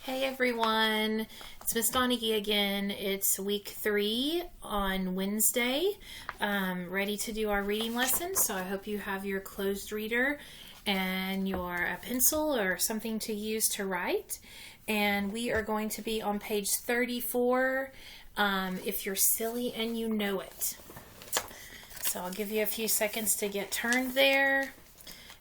Hey everyone, it's Miss Donaghey again. It's week 3 on Wednesday. Ready to do our reading lesson, so I hope you have your closed reader and a pencil or something to use to write. And we are going to be on page 34, if you're silly and you know it. So I'll give you a few seconds to get turned there.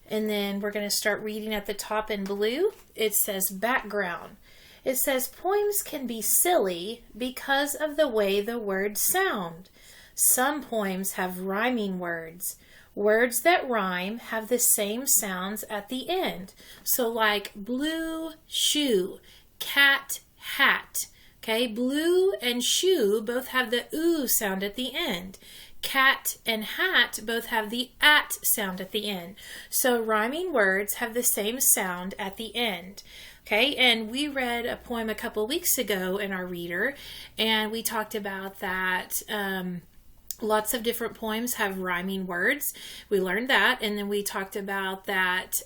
And then we're going to start reading at the top in blue. It says background. It says poems can be silly because of the way the words sound. Some poems have rhyming words. Words that rhyme have the same sounds at the end. So like blue, shoe, cat, hat. Okay, blue and shoe both have the oo sound at the end. Cat and hat both have the at sound at the end. So rhyming words have the same sound at the end. Okay, and we read a poem a couple weeks ago in our reader, and we talked about that lots of different poems have rhyming words. We learned that, and then we talked about that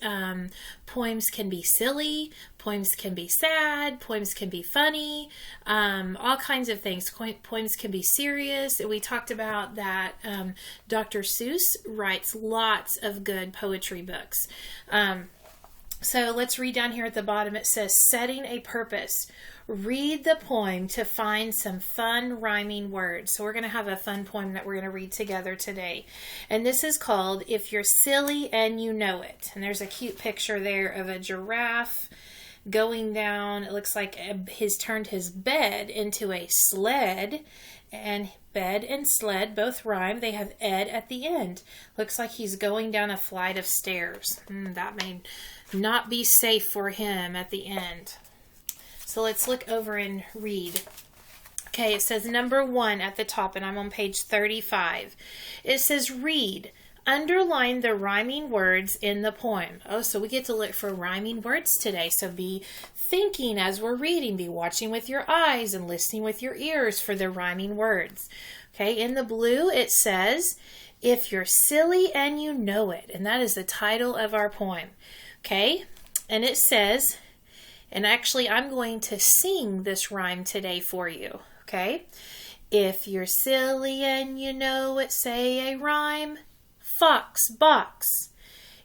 poems can be silly, poems can be sad, poems can be funny, all kinds of things. Poems can be serious. We talked about that Dr. Seuss writes lots of good poetry books. So let's read down here at the bottom. It says, setting a purpose. Read the poem to find some fun rhyming words. So we're going to have a fun poem that we're going to read together today. And this is called If You're Silly and You Know It. And there's a cute picture there of a giraffe going down. It looks like he's turned his bed into a sled. And bed and sled both rhyme. They have ed at the end. Looks like he's going down a flight of stairs. That may not be safe for him at the end. So let's look over and read. Okay, it says number 1 at the top, and I'm on page 35. It says read. Underline the rhyming words in the poem. Oh, so we get to look for rhyming words today. So be thinking as we're reading. Be watching with your eyes and listening with your ears for the rhyming words. Okay, in the blue it says, If You're Silly and You Know It. And that is the title of our poem. Okay, and it says, and actually I'm going to sing this rhyme today for you. Okay, if you're silly and you know it, say a rhyme. Fox, box.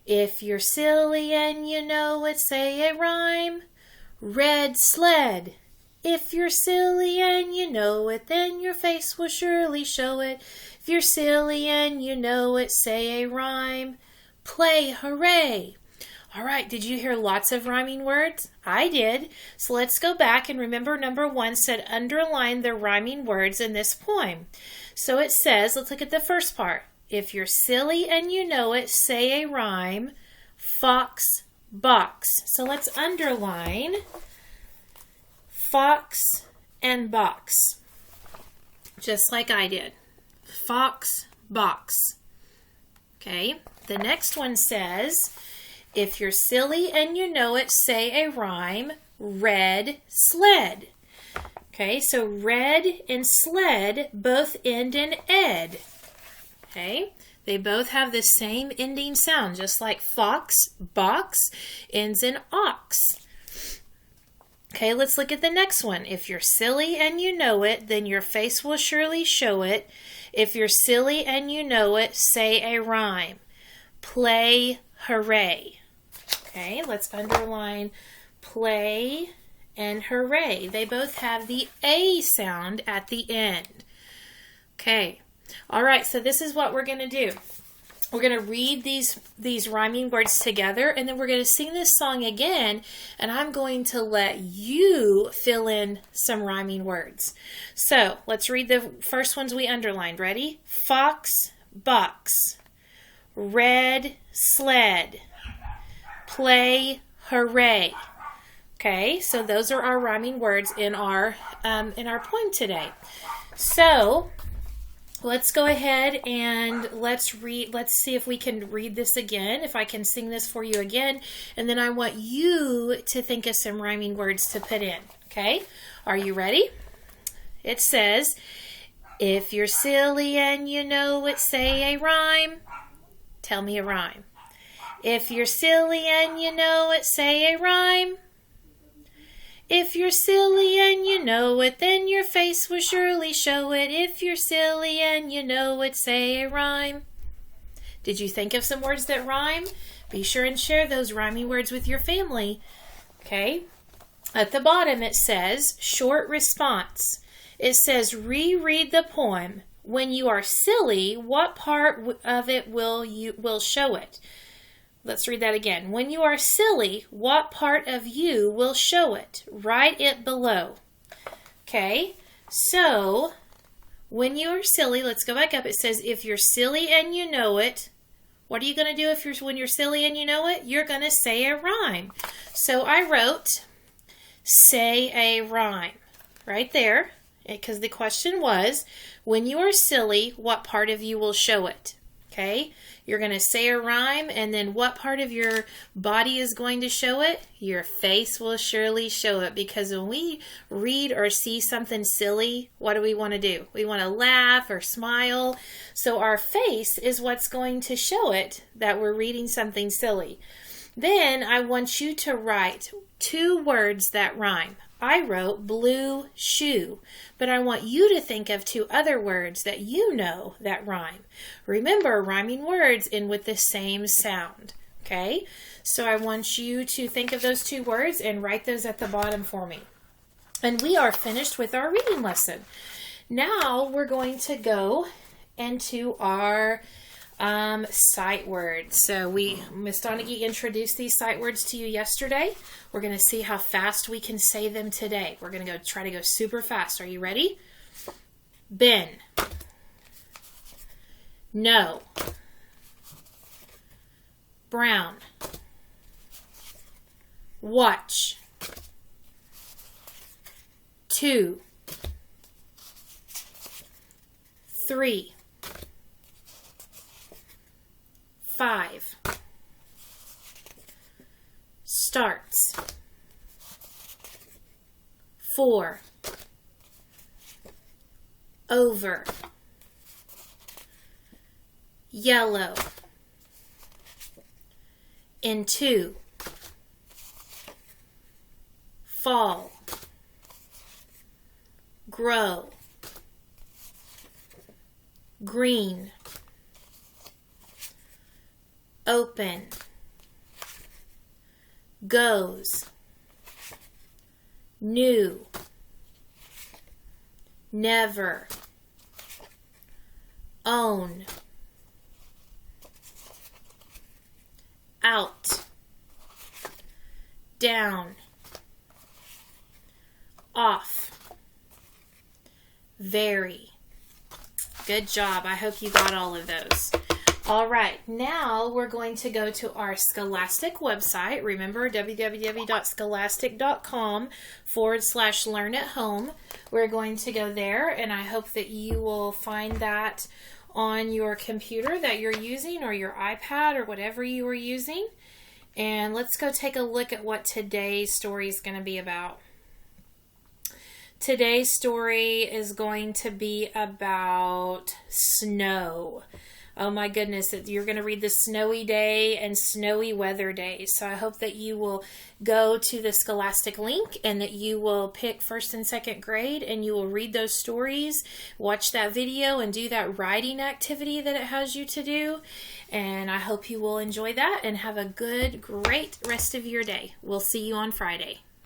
If you're silly and you know it, say a rhyme. Red sled. If you're silly and you know it, then your face will surely show it. If you're silly and you know it, say a rhyme. Play, hooray. All right, did you hear lots of rhyming words? I did. So let's go back and remember number 1 said underline the rhyming words in this poem. So it says, let's look at the first part. If you're silly and you know it, say a rhyme. Fox, box. So let's underline fox and box, just like I did. Fox, box. Okay, the next one says, if you're silly and you know it, say a rhyme. Red sled. Okay, so red and sled both end in ed. Okay, they both have the same ending sound, just like fox, box, ends in ox. Okay, let's look at the next one. If you're silly and you know it, then your face will surely show it. If you're silly and you know it, say a rhyme. Play, hooray. Okay, let's underline play and hooray. They both have the A sound at the end. Okay, all right, so this is what we're going to do. We're going to read these rhyming words together, and then we're going to sing this song again, and I'm going to let you fill in some rhyming words. So let's read the first ones we underlined. Ready? Fox, box. Red sled. Play, hooray. Okay, so those are our rhyming words in our poem today. So let's go ahead and let's see if we can read this again, if I can sing this for you again, and then I want you to think of some rhyming words to put in. Okay, are you ready? It says, if you're silly and you know it, say a rhyme. Tell me a rhyme. If you're silly and you know it, say a rhyme. If you're silly and you know it, then your face will surely show it. If you're silly and you know it, say a rhyme. Did you think of some words that rhyme? Be sure and share those rhyming words with your family. Okay? At the bottom it says, short response. It says, reread the poem. When you are silly, what part of it will show it? Let's read that again. When you are silly, what part of you will show it? Write it below. Okay, so when you are silly, let's go back up. It says, if you're silly and you know it, what are you going to do when you're silly and you know it? You're going to say a rhyme. So I wrote, say a rhyme right there, because the question was, when you are silly, what part of you will show it? Okay, you're going to say a rhyme, and then what part of your body is going to show it? Your face will surely show it, because when we read or see something silly, what do we want to do? We want to laugh or smile. So our face is what's going to show it that we're reading something silly. Then I want you to write 2 words that rhyme. I wrote blue shoe, but I want you to think of 2 other words that you know that rhyme. Remember, rhyming words end with the same sound. Okay? So I want you to think of those 2 words and write those at the bottom for me. And we are finished with our reading lesson. Now we're going to go into our sight words. So Miss Donaghey introduced these sight words to you yesterday. We're going to see how fast we can say them today. We're going to try to go super fast. Are you ready? Ben. No. Brown. Watch. 2. 3. 5. Starts. 4. Over. Yellow. Into. Fall. Grow. Green. Open. Goes. New. Never. Own. Out. Down. Off. Very. Good job. I hope you got all of those. All right, now we're going to go to our Scholastic website. Remember, www.scholastic.com/learn-at-home. We're going to go there, and I hope that you will find that on your computer that you're using, or your iPad, or whatever you are using. And let's go take a look at what today's story is going to be about. Today's story is going to be about snow. Oh my goodness, you're going to read the snowy day and snowy weather day. So I hope that you will go to the Scholastic link and that you will pick 1st and 2nd grade and you will read those stories, watch that video, and do that writing activity that it has you to do. And I hope you will enjoy that and have a great rest of your day. We'll see you on Friday.